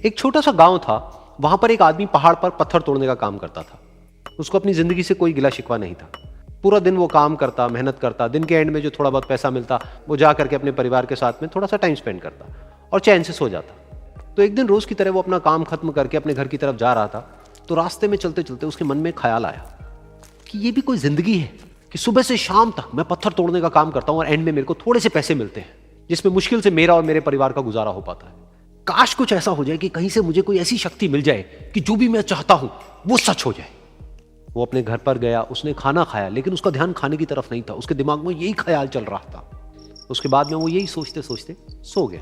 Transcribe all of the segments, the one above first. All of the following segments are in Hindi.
एक छोटा सा गांव था, वहां पर एक आदमी पहाड़ पर पत्थर तोड़ने का काम करता था। उसको अपनी जिंदगी से कोई गिला शिकवा नहीं था। पूरा दिन वो काम करता, मेहनत करता, दिन के एंड में जो थोड़ा बहुत पैसा मिलता वो जा करके अपने परिवार के साथ में थोड़ा सा टाइम स्पेंड करता और चैन से सो जाता। तो एक दिन रोज की तरह वो अपना काम खत्म करके अपने घर की तरफ जा रहा था, तो रास्ते में चलते चलते उसके मन में ख्याल आया कि ये भी कोई जिंदगी है कि सुबह से शाम तक मैं पत्थर तोड़ने का काम करता हूं और एंड में मेरे को थोड़े से पैसे मिलते हैं जिसमें मुश्किल से मेरा और मेरे परिवार का गुजारा हो पाता है। काश कुछ ऐसा हो जाए कि कहीं से मुझे कोई ऐसी शक्ति मिल जाए कि जो भी मैं चाहता हूं वो सच हो जाए। वो अपने घर पर गया, उसने खाना खाया, लेकिन उसका ध्यान खाने की तरफ नहीं था। उसके दिमाग में यही ख्याल चल रहा था। उसके बाद में वो यही सोचते सोचते सो गया।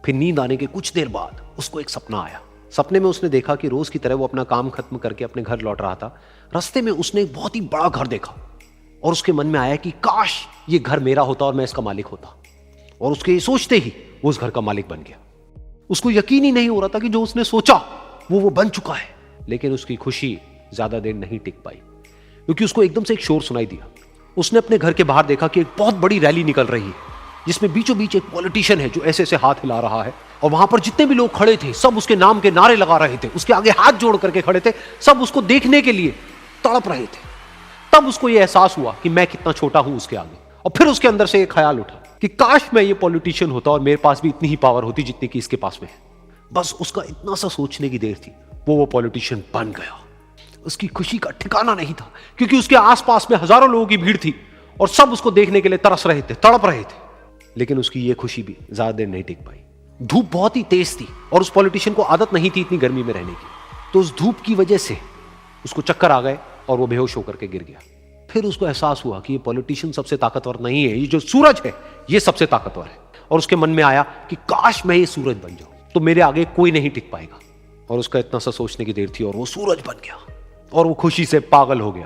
फिर नींद आने के कुछ देर बाद उसको एक सपना आया। सपने में उसने देखा कि रोज की तरह वो अपना काम खत्म करके अपने घर लौट रहा था। रास्ते में उसने एक बहुत ही बड़ा घर देखा और उसके मन में आया कि काश ये घर मेरा होता और मैं इसका मालिक होता। और उसके ये सोचते ही वो उस घर का मालिक बन गया। उसको यकीन ही नहीं हो रहा था कि जो उसने सोचा वो बन चुका है। लेकिन उसकी खुशी ज्यादा देर नहीं टिक पाई, क्योंकि उसको एकदम से एक शोर सुनाई दिया। उसने अपने घर के बाहर देखा कि एक बहुत बड़ी रैली निकल रही है, जिसमें बीचों बीच एक पॉलिटिशियन है जो ऐसे ऐसे हाथ हिला रहा है। और वहां पर जितने भी लोग खड़े थे सब उसके नाम के नारे लगा रहे थे, उसके आगे हाथ जोड़ करके खड़े थे, सब उसको देखने के लिए तड़प रहे थे। तब उसको यह एहसास हुआ कि मैं कितना छोटा हूं उसके आगे। और फिर उसके अंदर से एक ख्याल उठा कि काश मैं ये पॉलिटिशियन होता और मेरे पास भी इतनी ही पावर होती जितनी कि इसके पास में है। बस उसका इतना सा सोचने की देर थी, वो पॉलिटिशियन बन गया। उसकी खुशी का ठिकाना नहीं था, क्योंकि उसके आसपास में हजारों लोगों की भीड़ थी और सब उसको देखने के लिए तरस रहे थे, तड़प रहे थे। लेकिन उसकी ये खुशी भी ज्यादा देर नहीं टिक पाई। धूप बहुत ही तेज थी और उस पॉलिटिशियन को आदत नहीं थी इतनी गर्मी में रहने की। तो उस धूप की वजह से उसको चक्कर आ गए और वो बेहोश होकर के गिर गया। फिर उसको एहसास हुआ कि ये पॉलिटिशियन सबसे ताकतवर नहीं है, ये जो सूरज है ये सबसे ताकतवर है। और उसके मन में आया कि काश मैं ये सूरज बन जाऊं तो मेरे आगे कोई नहीं टिक पाएगा। और उसका इतना सा सोचने की देर थी और वो सूरज बन गया। और वो खुशी से पागल हो गया,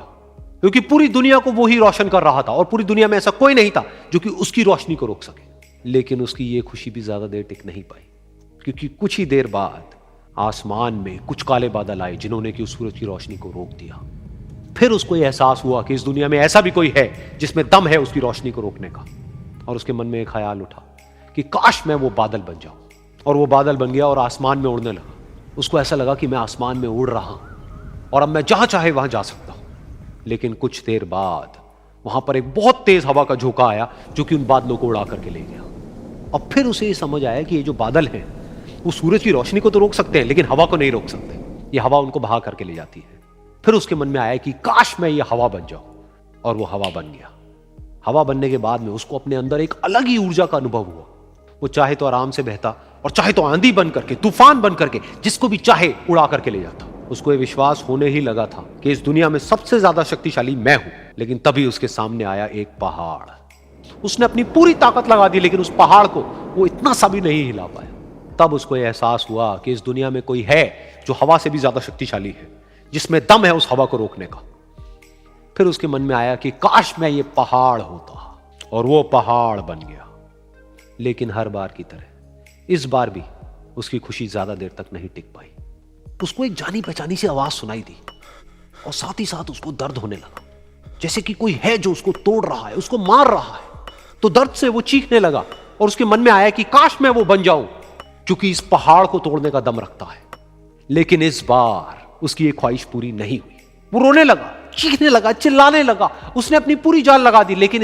क्योंकि पूरी दुनिया को वो ही रोशन कर रहा था और पूरी दुनिया में ऐसा कोई नहीं था जो कि उसकी रोशनी को रोक सके। लेकिन उसकी ये खुशी भी ज्यादा देर टिक नहीं पाई, क्योंकि कुछ ही देर बाद आसमान में कुछ काले बादल आए जिन्होंने कि उस सूरज की रोशनी को रोक दिया। फिर उसको यह एहसास हुआ कि इस दुनिया में ऐसा भी कोई है जिसमें दम है उसकी रोशनी को रोकने का। और उसके मन में एक ख्याल उठा कि काश मैं वो बादल बन जाऊं। और वो बादल बन गया और आसमान में उड़ने लगा। उसको ऐसा लगा कि मैं आसमान में उड़ रहा हूं और अब मैं जहां चाहे वहां जा सकता हूं। लेकिन कुछ देर बाद वहां पर एक बहुत तेज हवा का झोंका आया जो कि उन बादलों को उड़ा करके ले गया। और फिर उसे ये समझ आया कि ये जो बादल हैं वो सूरज की रोशनी को तो रोक सकते हैं लेकिन हवा को नहीं रोक सकते। ये हवा उनको बहा करके ले जाती है। फिर उसके मन में आया कि काश मैं ये हवा बन जाऊं। और वो हवा बन गया। हवा बनने के बाद में उसको अपने अंदर एक अलग ही ऊर्जा का अनुभव हुआ। वो चाहे तो आराम से बहता और चाहे तो आंधी बन करके, तूफान बन करके, जिसको भी चाहे उड़ा करके ले जाता। उसको ये विश्वास होने ही लगा था कि इस दुनिया में सबसे ज्यादा शक्तिशाली मैं हूं। लेकिन तभी उसके सामने आया एक पहाड़। उसने अपनी पूरी ताकत लगा दी लेकिन उस पहाड़ को वो इतना सा भी नहीं हिला पाया। तब उसको यह एहसास हुआ कि इस दुनिया में कोई है जो हवा से भी ज्यादा शक्तिशाली है, जिसमें दम है उस हवा को रोकने का। फिर उसके मन में आया कि काश मैं ये पहाड़ होता। और वो पहाड़ बन गया। लेकिन हर बार की तरह इस बार भी उसकी खुशी ज्यादा देर तक नहीं टिक पाई। उसको एक जानी पहचानी सी आवाज सुनाई दी और साथ ही साथ उसको दर्द होने लगा, जैसे कि कोई है जो उसको तोड़ रहा है, उसको मार रहा है। तो दर्द से वो चीखने लगा और उसके मन में आया कि काश मैं वो बन जाऊं क्योंकि इस पहाड़ को तोड़ने का दम रखता है। लेकिन इस बार उसकी ये ख्वाहिश पूरी नहीं हुई। वो रोने लगा, चीखने लगा, चिल्लाने लगा। उसने अपनी पूरी जान लगा दी, लेकिन